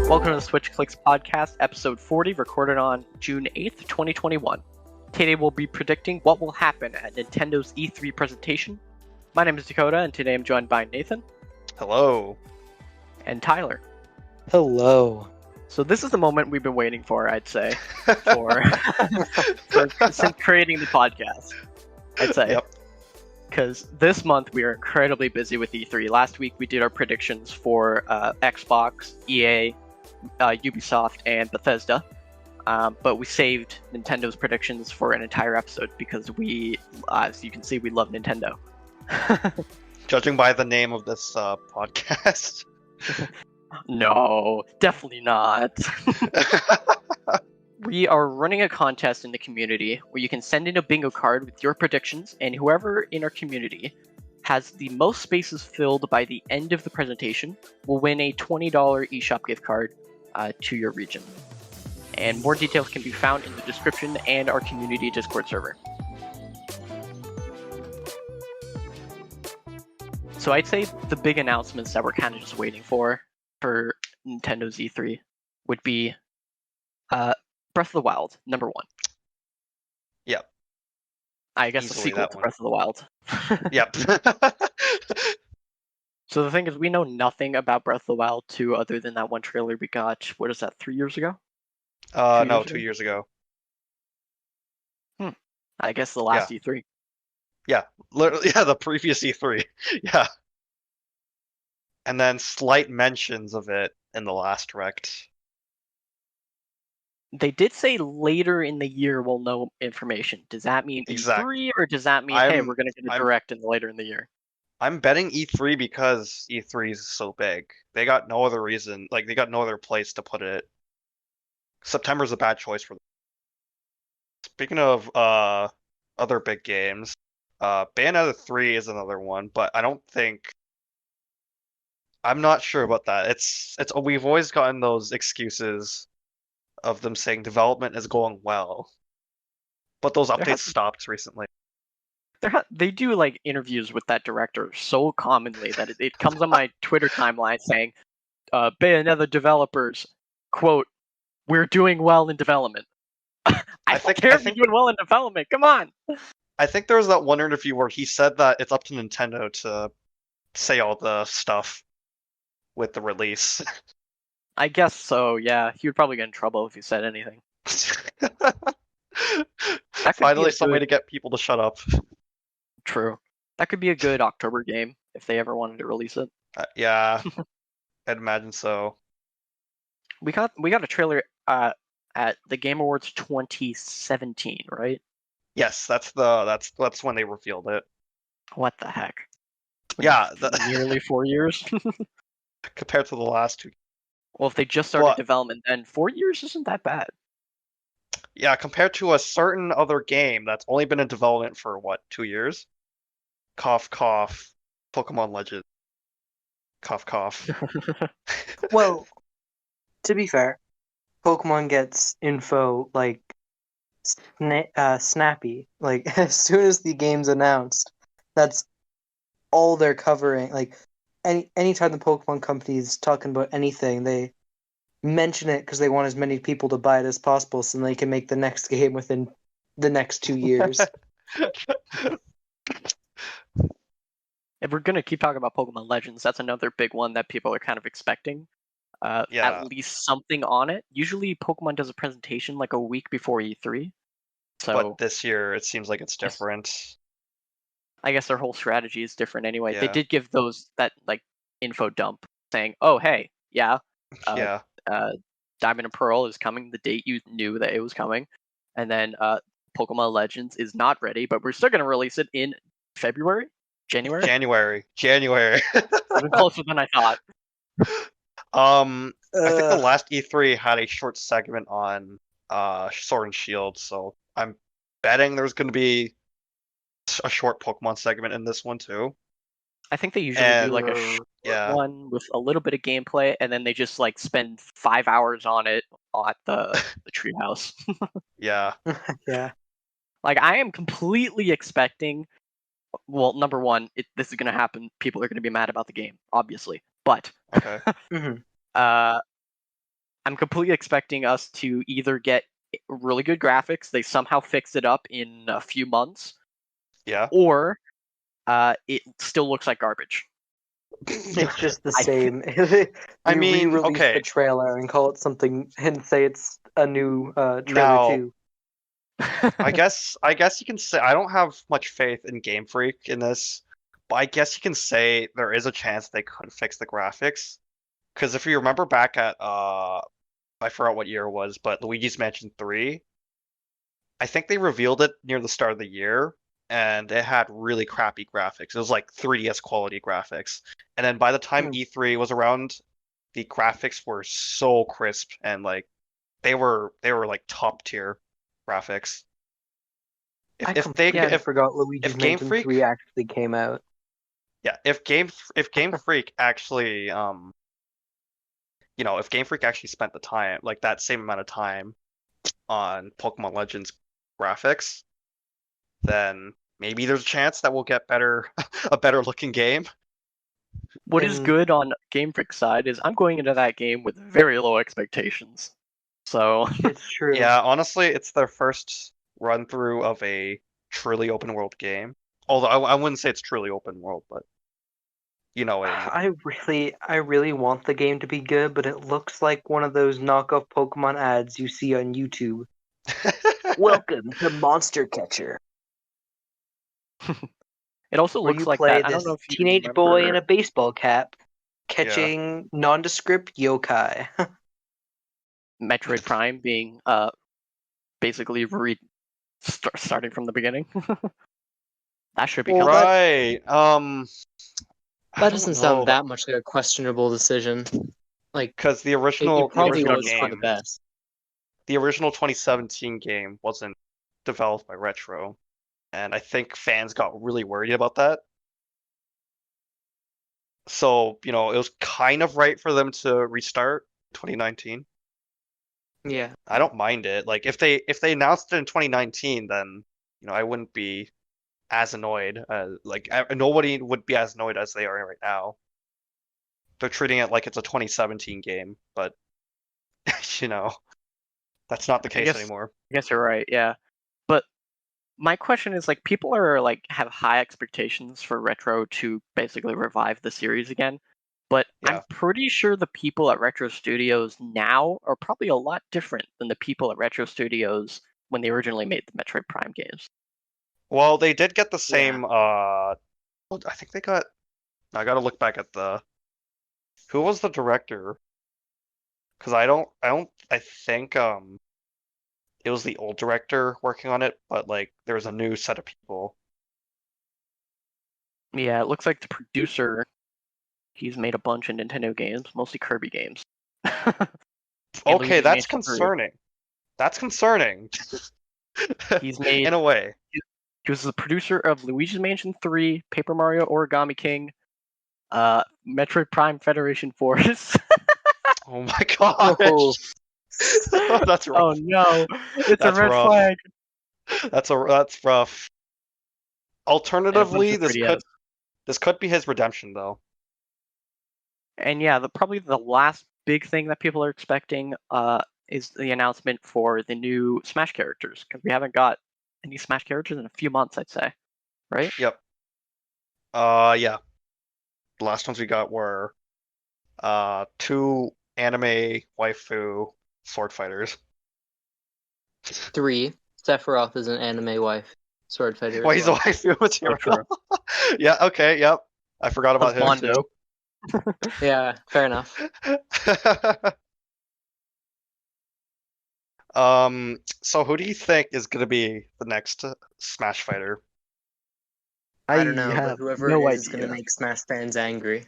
Welcome to the SwitchClicksPodcast, episode 40, recorded on June 8th, 2021. Today we'll be predicting what will happen at Nintendo's E3 presentation. My name is Dakota, and today I'm joined by Nathan. Hello. And Tyler. Hello. So this is the moment we've been waiting for, I'd say, since creating the podcast, I'd say. Yep. Because this month we are incredibly busy with E3. Last week we did our predictions for Xbox, EA, Ubisoft, and Bethesda. But we saved Nintendo's predictions for an entire episode because we, as you can see, we love Nintendo. Judging by the name of this podcast. No, definitely not. We are running a contest in the community where you can send in a bingo card with your predictions, and whoever in our community has the most spaces filled by the end of the presentation will win a $20 eShop gift card to your region. And more details can be found in the description and our community Discord server. So I'd say the big announcements that we're kind of just waiting for Nintendo's E3 would be Breath of the Wild, number one. Yep. I guess Easily the sequel that to one. Breath of the Wild. Yep. So the thing is, we know nothing about Breath of the Wild 2 other than that one trailer we got, what is that, 3 years ago? No, 2 years ago. I guess the last E3. Yeah, literally, yeah, the previous E3. Yeah. And then slight mentions of it in the last Direct. They did say later in the year we'll know information. Does that mean Exactly. E3, or does that mean, hey, we're going to get a Direct later in the year? I'm betting E3 because E3 is so big. They got no other reason, they got no other place to put it. September's a bad choice for them. Speaking of other big games, Bayonetta 3 is another one, but I'm not sure about that. We've always gotten those excuses of them saying development is going well, but those updates stopped recently. They do like interviews with that director so commonly that it comes on my Twitter timeline saying, Bayonetta developers, quote, "We're doing well in development." I don't care if you're doing well in development. Come on. I think there was that one interview where he said that it's up to Nintendo to say all the stuff with the release. I guess so, yeah. He would probably get in trouble if he said anything. Finally, some way to get people to shut up. True. That could be a good October game if they ever wanted to release it. Yeah, I'd imagine so. We got a trailer at the Game Awards 2017, right? Yes, that's when they revealed it. What the heck? Yeah, nearly 4 years compared to the last two. Well, if they just started development, then 4 years isn't that bad. Yeah, compared to a certain other game that's only been in development for 2 years? Cough, cough. Pokemon Legends. Cough, cough. Well, to be fair, Pokemon gets info snappy. Like as soon as the game's announced, that's all they're covering. Like anytime the Pokemon company is talking about anything, they mention it because they want as many people to buy it as possible, so they can make the next game within the next 2 years. If we're gonna keep talking about Pokemon Legends, that's another big one that people are kind of expecting. At least something on it. Usually Pokemon does a presentation like a week before E3. But this year it seems like it's different. I guess their whole strategy is different anyway. Yeah. They did give that info dump saying, "Oh hey, Diamond and Pearl is coming the date you knew that it was coming," and then Pokemon Legends is not ready, but we're still gonna release it in February, January. Even closer than I thought. I think the last E3 had a short segment on Sword and Shield, so I'm betting there's going to be a short Pokemon segment in this one too. I think they usually do like a short one with a little bit of gameplay, and then they just spend 5 hours on it at the treehouse. Yeah. Yeah. I am completely expecting. Well, number one, this is going to happen. People are going to be mad about the game, obviously. But okay. I'm completely expecting us to either get really good graphics, they somehow fix it up in a few months, Yeah. or it still looks like garbage. It's just the I same. I They mean, re-release okay. the trailer and call it something and say it's a new trailer Now, too. I guess you can say I don't have much faith in Game Freak in this, but I guess you can say there is a chance they could fix the graphics. Because if you remember back at I forgot what year it was, but Luigi's Mansion 3, I think they revealed it near the start of the year, and it had really crappy graphics. It was like 3DS quality graphics. And then by the time Hmm. E3 was around, the graphics were so crisp and like they were like top tier graphics. I If they completely yeah, forgot Luigi's if Game Mansion Freak 3 actually came out. yeah if Game Freak actually if Game Freak actually spent the time like that same amount of time on Pokemon Legends graphics, then maybe there's a chance that we'll get better a better looking game. what is And good on Game Freak's side is I'm going into that game with very low expectations. So it's true. Yeah, honestly, it's their first run through of a truly open world game. Although I wouldn't say it's truly open world, but you know what I mean. I really want the game to be good, but it looks like one of those knockoff Pokemon ads you see on YouTube. Welcome to Monster Catcher, it also where looks you like play that. I don't this know if you teenage boy in remember a baseball cap Yeah. catching nondescript yokai. Metroid Prime being basically starting from the beginning. That should be Well, coming. that Right. I that don't doesn't sound know, that much like a questionable decision. Like because it the probably original was for the game, best. the original 2017 game wasn't developed by Retro, and I think fans got really worried about that. So, it was kind of right for them to restart 2019. Yeah. I don't mind it. Like if they announced it in 2019, then I wouldn't be as annoyed. Nobody would be as annoyed as they are right now. They're treating it like it's a 2017 game, but you know that's not the I case guess anymore. I guess you're right. Yeah, but my question is like people are like have high expectations for Retro to basically revive the series again. But I'm Yeah. pretty sure the people at Retro Studios now are probably a lot different than the people at Retro Studios when they originally made the Metroid Prime games. Well, they did get the Yeah. same. I think they got. I got to look back at the. Who was the director? Because I don't. I don't. I think it was the old director working on it, but like there's a new set of people. Yeah, it looks like the producer he's made a bunch of Nintendo games, mostly Kirby games. And Okay, Luigi's that's Mansion 3. concerning. That's concerning. He's made In a way. he was the producer of Luigi's Mansion 3, Paper Mario Origami King, Metroid Prime Federation Force. Oh my Oh, gosh. That's Oh rough. no, it's a That's red rough. flag. That's rough. And it was Alternatively, the 3DS. this could be his redemption though. And yeah, probably the last big thing that people are expecting is the announcement for the new Smash characters because we haven't got any Smash characters in a few months, I'd say, right? Yep. Yeah. The last ones we got were two anime waifu sword fighters. 3. Sephiroth is an anime wife sword fighter Well, as he's a well. waifu So true. material. Yeah, okay, yep. I forgot about him Husbando. Yeah, fair enough. too. So who do you think is gonna be the next Smash fighter? I don't know, but have whoever it no is going to idea. make Smash fans angry.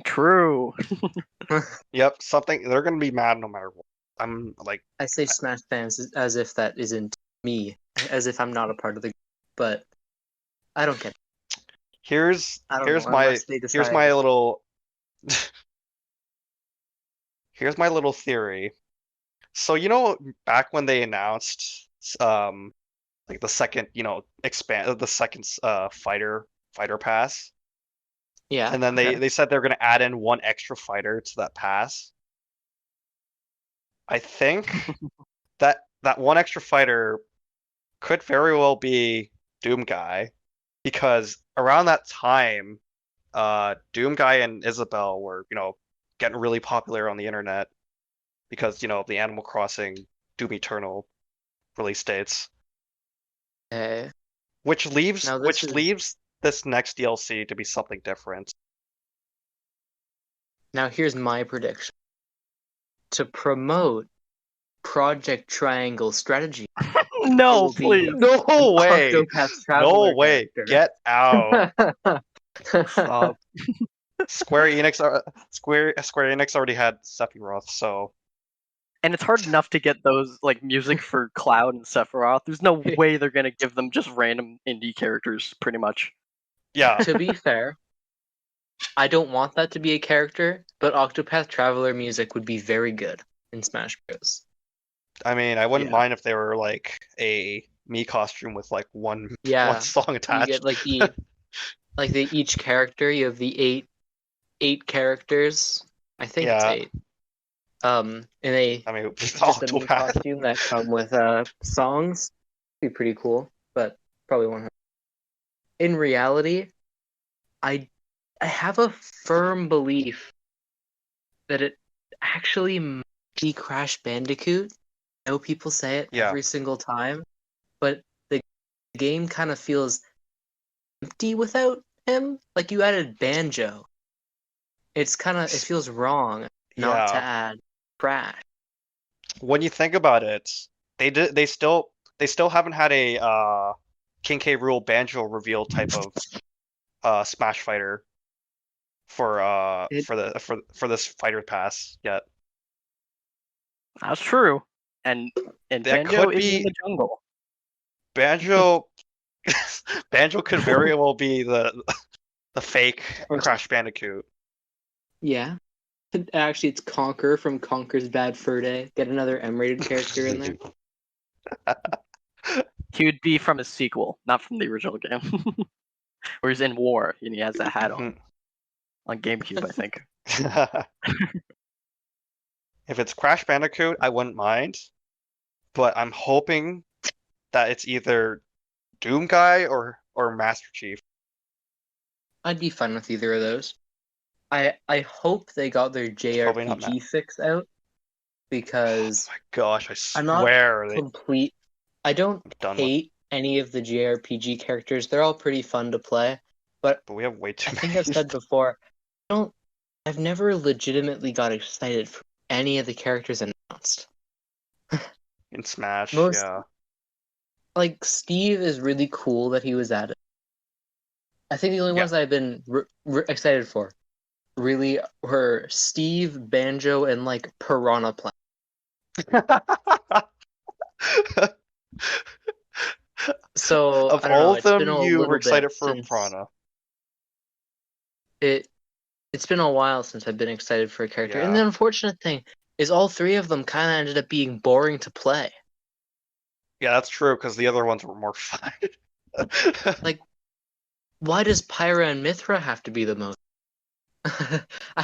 True. Yep, something they're gonna be mad no matter what. I'm like, I say Smash fans as if that isn't me, as if I'm not a part of the. But I don't get. here's I don't here's know my unless they here's decide. my little here's my little theory. So back when they announced like the second, expand the second fighter pass, Yeah. and then Okay. they said they're gonna add in one extra fighter to that pass. I think that one extra fighter could very well be Doom Guy, because around that time, Doom Guy and Isabelle were, getting really popular on the internet because, the Animal Crossing Doom Eternal release dates, Okay. which leaves Now this is this next DLC to be something different. now here's my prediction. To promote Project Triangle Strategy, No, will be- please. No way! Octopath No Traveler way! character. Get out! Stop. Square Enix already had Sephiroth, so And it's hard enough to get those like music for Cloud and Sephiroth. There's no way they're gonna give them just random indie characters, pretty much. yeah. To be fair, I don't want that to be a character, but Octopath Traveler music would be very good in Smash Bros. I mean, I wouldn't Yeah. mind if they were like a me costume with like one Yeah, song you attached. get each character. You have the eight characters. I think Yeah. it's 8. And they I mean, just a mini Octopath. costume that come with songs. Be pretty cool, but probably won't happen. In reality, I have a firm belief that it actually might be Crash Bandicoot. I know people say it Yeah. every single time, but the game kind of feels empty without him. Like you added Banjo. It feels wrong not to Yeah. add Crash. When you think about it, they still haven't had a King K. Rool Banjo reveal type of Smash fighter for this fighter pass yet. That's true. And That Banjo could is in be- the jungle. Banjo Banjo could very well be the fake Crash Bandicoot. Yeah. Actually, it's Conker from Conker's Bad Fur Day. Get another M-rated character in there. He would be from a sequel, not from the original game. Where he's in war and he has that hat on GameCube, I think. If it's Crash Bandicoot, I wouldn't mind, but I'm hoping that it's either Doom Guy or Master Chief. I'd be fine with either of those. I hope they got their Probably not JRPG fix out, because Oh my gosh, I I'm not swear I don't done with- hate any of the JRPG characters. They're all pretty fun to play, but but we have way too I many. think I've said before, I've never legitimately got excited for any of the characters announced. In Smash, Most- yeah. Like, Steve is really cool that he was added. I think the only Yeah. ones I've been excited for really were Steve, Banjo, and like Piranha Plant. So Of I don't know, all of it's been them, a you little were excited bit for since- Piranha. It's been a while since I've been excited for a character. And Yeah. the unfortunate thing is all 3 of them kind of ended up being boring to play. Yeah, that's true, because the other ones were more fun. Why does Pyra and Mithra have to be the most?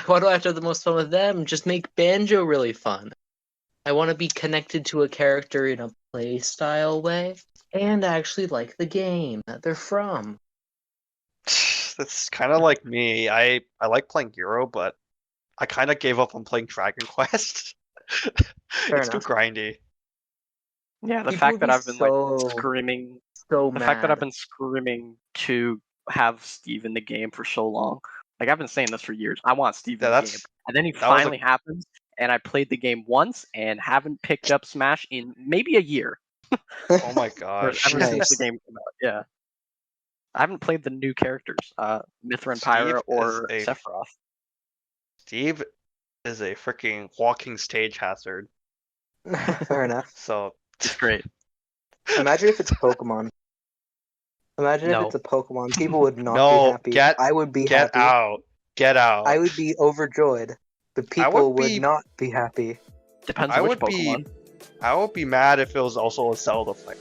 Why do I have to have the most fun with them? Just make Banjo really fun. I want to be connected to a character in a play style way and actually like the game that they're from. That's kind of like me. I like playing Euro, but I kind of gave up on playing Dragon Quest. It's too enough. grindy. Yeah, the People fact would that be I've been like screaming So the mad. fact that I've been screaming to have Steve in the game for so long. Like I've been saying this for years. I want Steve in Yeah, the game. that's And then he that was a- finally happens and I played the game once and haven't picked up Smash in maybe a year. oh my Or gosh. ever since Nice. the game came out. Yeah. I haven't played the new characters, Mithra and Steve Pyra is or a- Sephiroth. Steve is a freaking walking stage hazard. Fair enough. So It's great. Imagine if it's Pokemon. Imagine No. if it's a Pokemon. People would not No, be happy. get- I would be get happy. out. Get out. I would be overjoyed. But I people would would be- not be happy. Depends I on which would be- Pokemon. I would be mad if it was also a Zelda fight.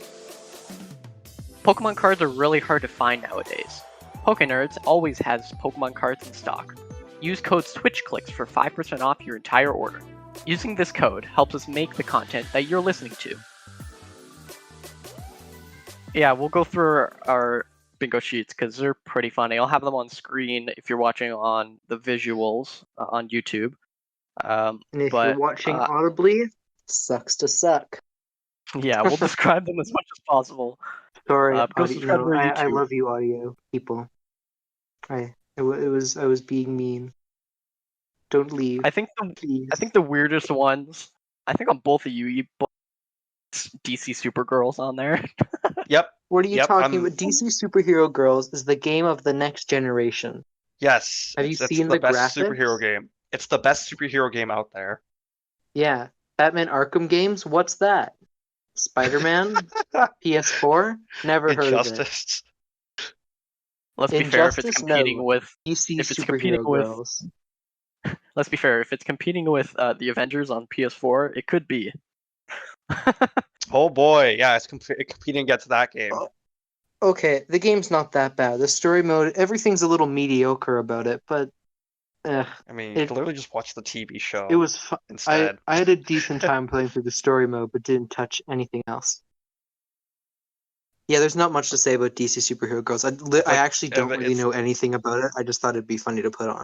Pokemon cards are really hard to find nowadays. PokeNerds always has Pokemon cards in stock. Use code SwitchClicks for 5% off your entire order. Using this code helps us make the content that you're listening to. Yeah, we'll go through our bingo sheets because they're pretty funny. I'll have them on screen if you're watching on the visuals on YouTube. And if but, you're watching audibly, sucks to suck. Yeah, we'll describe them as much as possible. Sorry, go subscribe to our YouTube. I love you, audio people. I was being mean. Don't leave. I think the weirdest ones. I think on both of you put DC Supergirls on there. Yep. What are you talking about? DC Superhero Girls is the game of the next generation. Yes. Have you seen the the best graphics? superhero game. It's the best superhero game out there. Yeah. Batman Arkham games? What's that? Spider-Man? PS4? Never heard of it. Injustice. Let's be fair, if it's Injustice? competing No. with DC if it's competing Superhero with Girls. let's be fair, if it's competing with the Avengers on PS4, it could be. Oh boy, yeah, it's competing against that game. Okay, the game's not that bad. The story mode, everything's a little mediocre about it, but I mean, you can literally just watch the TV show. it was fun. Instead. I had a decent time playing through the story mode, but didn't touch anything else. Yeah, there's not much to say about DC Superhero Girls. I actually don't really know anything about it. I just thought it'd be funny to put on.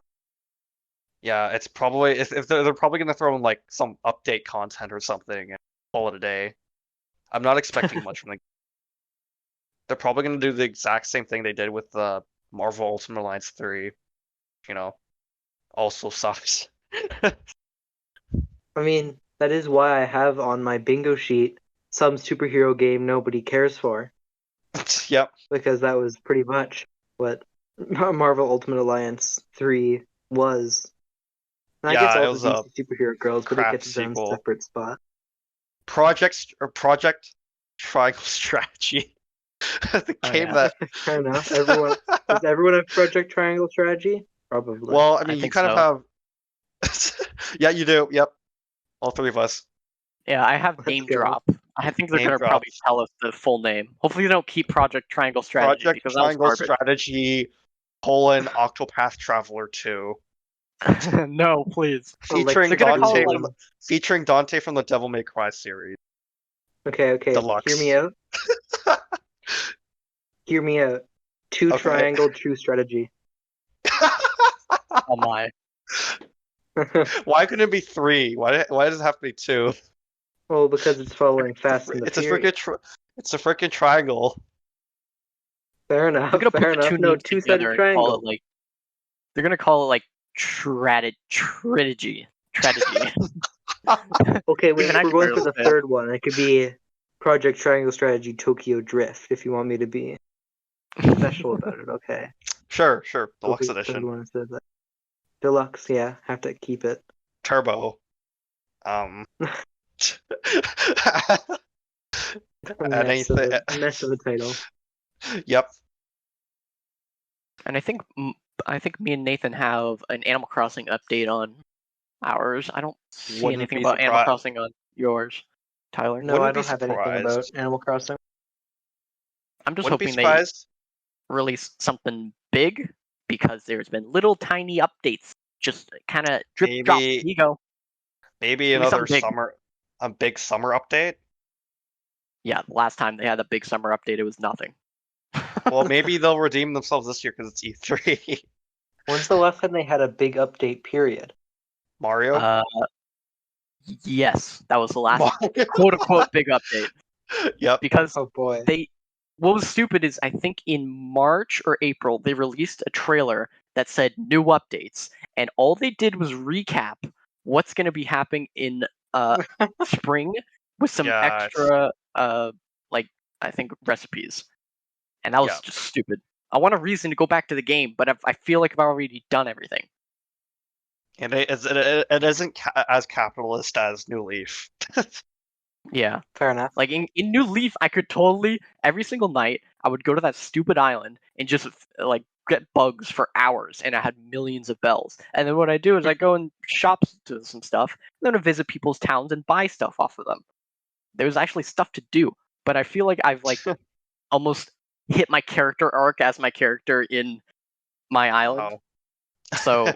Yeah, it's probably if they're probably gonna throw in like some update content or something and call it a day. I'm not expecting much from the. They're probably gonna do the exact same thing they did with the Marvel Ultimate Alliance 3. You know, also sucks. I mean, that is why I have on my bingo sheet some superhero game nobody cares for. Yep. Because that was pretty much what Marvel Ultimate Alliance 3 was. And Yeah, I guess it all was the a DC Superhero Girls, but it crap gets its own sequel. separate spot. Project Triangle Strategy. The game that. Fair enough. Does everyone have Project Triangle Strategy? Probably. Well, I mean, you think kind so. of have. Yeah, you do. Yep, all three of us. Yeah, I have Let's Name go. Drop. I think they're Name gonna drop. probably tell us the full name. Hopefully, they don't keep Project Triangle Strategy Project because that was Triangle garbage. Strategy: Octopath Traveler 2, No, please. featuring they're gonna call Dante it, like- from featuring Dante from the Devil May Cry series. Okay. Deluxe. Hear me out. Hear me out. Two Okay. Triangle True Strategy. Oh my. Why couldn't it be 3? Why does it have to be 2? Well, because it's following Fast and the It's a Furious. freaking triangle. Fair enough. They're gonna Fair put the enough. two No, names two-sided together and call triangle. it like. They're gonna call it like Strategy. Okay, wait, Even I we're can going for barely the say it. third one. It could be Project Triangle Strategy Tokyo Drift, if you want me to be special about it, okay. Sure. Deluxe Third edition. one instead of that. Deluxe, yeah, have to keep it. Turbo. Mess of a title. Yep. And I think me and Nathan have an Animal Crossing update on ours. I don't see Wouldn't anything be about Animal surprised. Crossing on yours, Tyler. No, Wouldn't I be don't have anything about surprised. Animal Crossing. I'm just Wouldn't be hoping they surprised. release something big because there's been little tiny updates, just kind of drip drop. Here you go. Maybe Give me another something big. a big summer update. Yeah, the last time they had a big summer update, it was nothing. Well, maybe they'll redeem themselves this year because it's E3. When's the last time they had a big update, period? Mario. Yes, that was the last Mario. quote unquote big update. Yep. Because Oh boy. what was stupid is I think in March or April they released a trailer that said new updates, and all they did was recap what's going to be happening in spring with some Yeah, extra like I think recipes, and that was Yeah. just stupid. I want a reason to go back to the game, but I feel like I've already done everything. And it isn't as capitalist as New Leaf. Yeah. Fair enough. Like in New Leaf, I could totally every single night I would go to that stupid island and just like get bugs for hours, and I had millions of bells. And then what I do is I go and shop to some stuff, and then I visit people's towns and buy stuff off of them. There's actually stuff to do, but I feel like I've like almost hit my character arc as my character in my island. Wow. So I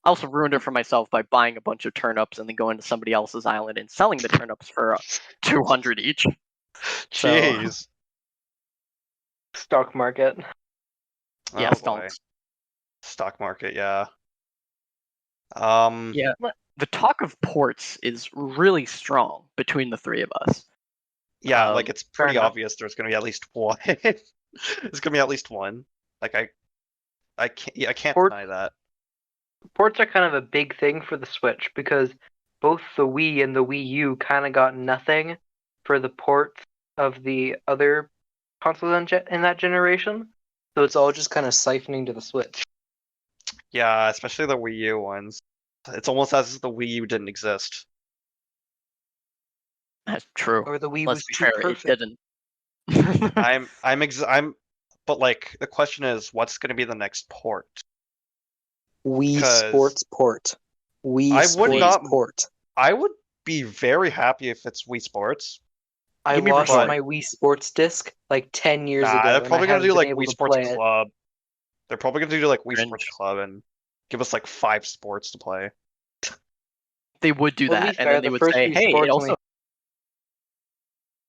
also ruined it for myself by buying a bunch of turnips and then going to somebody else's island and selling the turnips for 200 each. So Jeez. Stock market. yeah, Oh boy. stonks. Stock market, yeah. Yeah, the talk of ports is really strong between the three of us. Yeah, like it's pretty enough. obvious there's gonna be at least one. There's gonna be at least one. Like I can't Port- deny that. Ports are kind of a big thing for the Switch because both the Wii and the Wii U kind of got nothing for the ports of the other consoles in that generation. So it's all just kind of siphoning to the Switch. Yeah, especially the Wii U ones. It's almost as if the Wii U didn't exist. That's true. Or the Wii Let's was be too fair, perfect. it didn't. But like the question is, what's gonna be the next port? Wii 'Cause Sports Port. Wii I would Sports not- Port. I would be very happy if it's Wii Sports. I Give me lost Virtual. my Wii Sports disc like 10 years Nah, ago. they're and I probably gonna haven't do been like able Wii to Sports play it. Club. They're probably gonna do like Wii Sports Cringe. Club and give us like 5 sports to play. They would do Well, to that, be and fair, then they the would first say, Wii "Hey, Sports it also only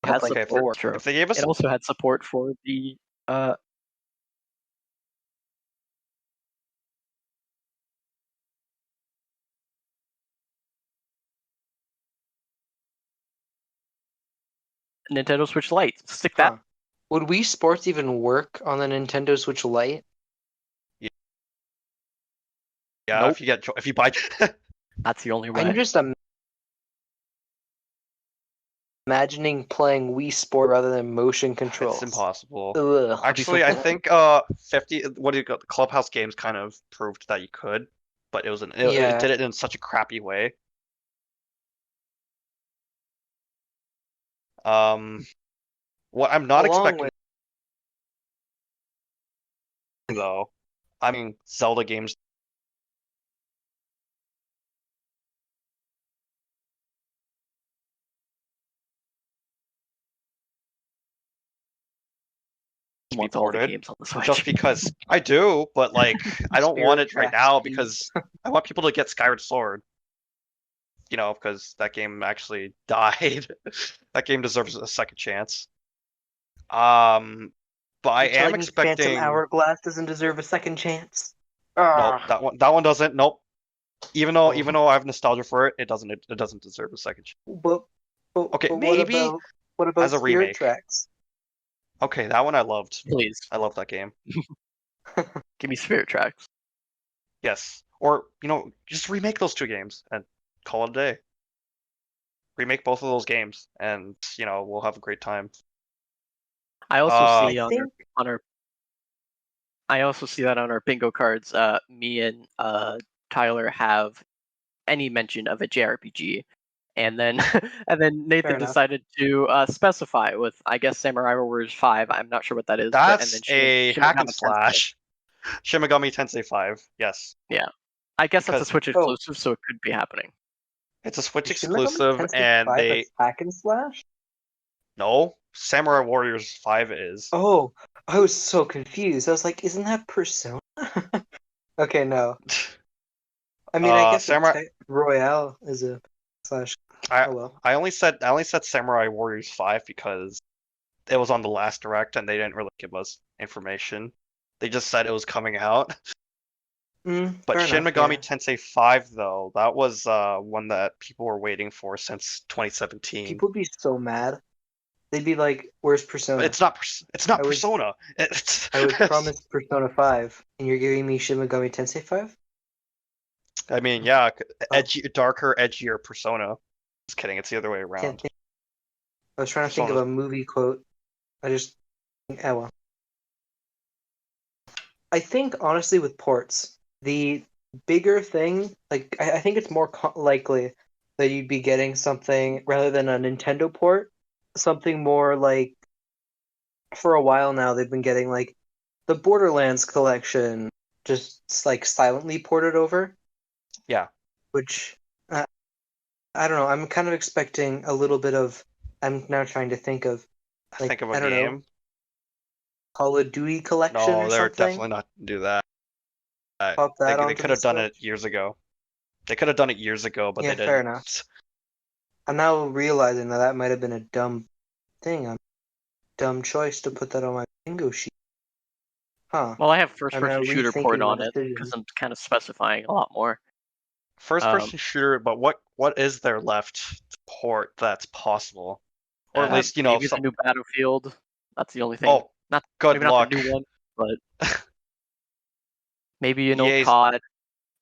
has like support." four. If they gave us It also had support for the Nintendo Switch Lite. Stick that. Huh. Would Wii Sports even work on the Nintendo Switch Lite? yeah, Nope. if you buy That's the only way. I'm just imagining playing Wii Sport rather than motion controls. it's impossible. Ugh. Actually, I think 50 what do you got? The Clubhouse games kind of proved that you could, but it Yeah. did it in such a crappy way. What I'm not Along expecting though, I mean Zelda games to be Wants all the ported. games on the Switch. Just because I do, but like I don't want Spirit it right Tracks, now please. because I want people to get Skyward Sword. You know, because that game actually died. That game deserves a second chance. But I You're am telling me expecting. Phantom Hourglass doesn't deserve a second chance? Nope, that one doesn't. Nope. Even though Oh. I have nostalgia for it, it doesn't deserve a second chance. But Okay, but maybe what about as a Spirit remake. Tracks? Okay, that one I loved. Please, I love that game. give me Spirit Tracks. Yes. Or, just remake those 2 games and call it a day. Remake both of those games and, we'll have a great time. I also see I think I also see that on our bingo cards. Me and Tyler have any mention of a JRPG, and then Nathan Fair enough. decided to specify with, I guess, Samurai Warriors 5. I'm not sure what that is. That's and then a hack and Shin Megami Tensei. slash. Shin Megami Tensei 5. Yes. I guess that's a Because- Switch exclusive, so it could be happening. It's a Switch Is Shin Megami exclusive Tensei and 5 they a hack and slash? no, Samurai Warriors 5 is. Oh, I was so confused. I was like, isn't that Persona? Okay, no. I mean, I guess Samurai- Royale is a slash. I Oh well. I only said Samurai Warriors 5 because it was on the last direct and they didn't really give us information. They just said it was coming out. But Fair Shin enough, Megami yeah. Tensei 5 though, that was one that people were waiting for since 2017. People would be so mad. They'd be like, "Where's Persona?" But it's not I was- Persona. It's I was promised Persona 5, and you're giving me Shin Megami Tensei 5? I mean, yeah, darker, edgier Persona. Just kidding, it's the other way Can't around. think. I was trying to think of a movie quote. Well. I think honestly with ports, the bigger thing, like I think it's more likely that you'd be getting something rather than a Nintendo port, something more like. For a while now, they've been getting like the Borderlands collection, just like silently ported over. Yeah. Which I don't know. I'm kind of expecting a little bit of. I'm now trying to think of. Like, Think of a I don't know, game. Call of Duty collection No, or they're something. definitely not gonna do that. Pop that They onto could the have done it Switch. years ago. They could have done it years ago, but Yeah, they didn't. fair enough. I'm now realizing that might have been a dumb thing, a dumb choice to put that on my bingo sheet. Huh. Well, I have I'm now first-person shooter port rethinking my on it decision. because I'm kind of specifying a lot more. First-person shooter, but what is there left to port that's possible? Or at least, maybe the new Battlefield. That's the only thing. Oh, Not good maybe luck. not the new one, but maybe an old EA's COD.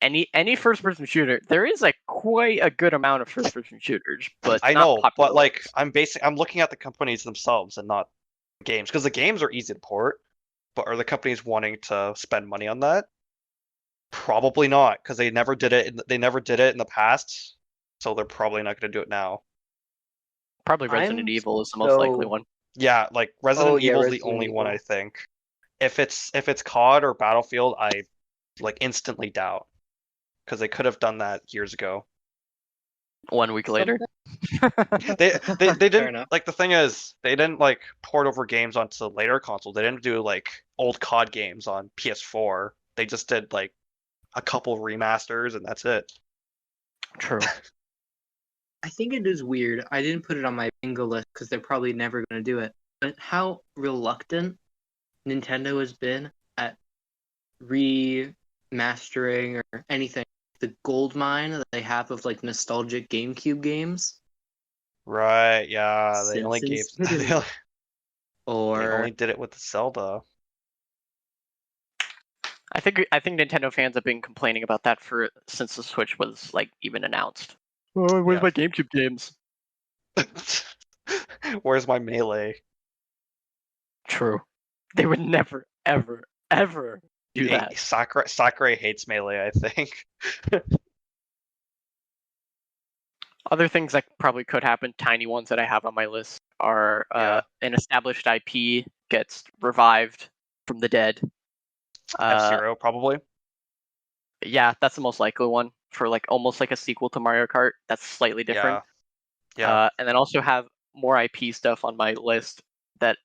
Any first-person shooter. There is quite a good amount of first-person shooters, but I not know, popular but like ones. I'm looking at the companies themselves and not games because the games are easy to port, but are the companies wanting to spend money on that? Probably not, because they never did it. They never did it in the past, so they're probably not going to do it now. Probably Resident I'm Evil is the most likely so one. Yeah, like Resident yeah, Evil's the Resident only one I Evil. think. If it's COD or Battlefield, I like instantly doubt because they could have done that years ago. 1 week later. They Fair didn't enough. like the thing is they didn't like port over games onto later consoles. They didn't do like old COD games on PS4. They just did like a couple remasters and that's it. True. I think it is weird. I didn't put it on my bingo list because they're probably never going to do it. But how reluctant Nintendo has been at remastering or anything. The gold mine that they have of like nostalgic GameCube games. Right, yeah. They only gave Simpsons Hidden they or only did it with the Zelda. I think Nintendo fans have been complaining about that since the Switch was even announced. Oh, where's Yeah. my GameCube games? Where's my Melee? True. They would never, ever, ever do that. Sakurai hates Melee, I think. Other things that probably could happen, tiny ones that I have on my list, are an established IP gets revived from the dead. F-Zero, probably. Yeah, that's the most likely one for almost like a sequel to Mario Kart. That's slightly different. Yeah. And then also have more IP stuff on my list that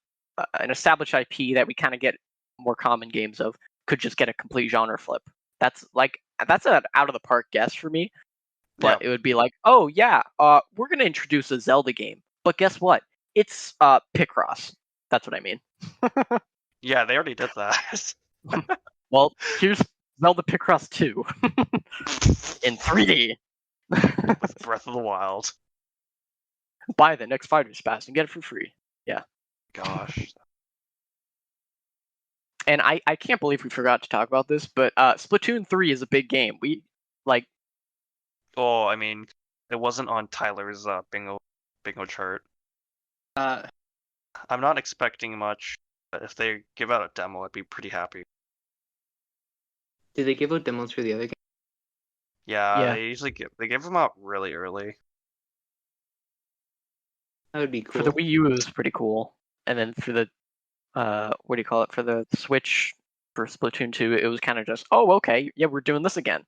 an established IP that we kind of get more common games of could just get a complete genre flip. That's an out of the park guess for me. But it would be oh yeah, we're gonna introduce a Zelda game, but guess what? It's Picross. That's what I mean. Yeah, they already did that. Well, here's Zelda Picross 2 in 3D. With Breath of the Wild. Buy the next Fighters Pass and get it for free. Yeah. Gosh. And I can't believe we forgot to talk about this, but Splatoon 3 is a big game. We Oh, I mean, it wasn't on Tyler's bingo chart. I'm not expecting much, but if they give out a demo, I'd be pretty happy. do they give out demos for the other game? Yeah. They usually give them out really early. That would be cool. For the Wii U, it was pretty cool. And then for the what do you call it? For the Switch for Splatoon 2, it was kind of just, oh, okay, yeah, we're doing this again.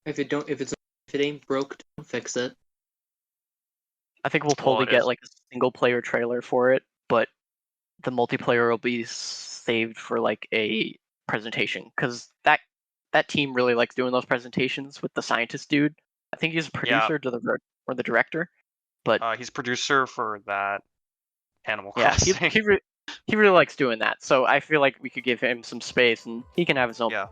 If it ain't broke, don't fix it. I think we'll totally get a single player trailer for it, but the multiplayer will be saved for a presentation because that team really likes doing those presentations with the scientist dude. I think he's a producer or the director, but he's producer for that Animal yeah, Crossing. he really likes doing that. So I feel like we could give him some space and he can have his own. Yeah.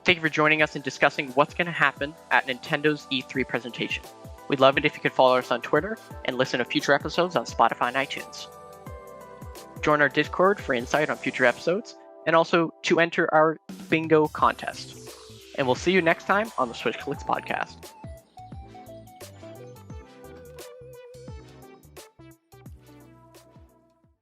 Thank you for joining us and discussing what's going to happen at Nintendo's E3 presentation. We'd love it if you could follow us on Twitter and listen to future episodes on Spotify and iTunes. Join our Discord for insight on future episodes and also to enter our bingo contest. And we'll see you next time on the Switch Clicks podcast.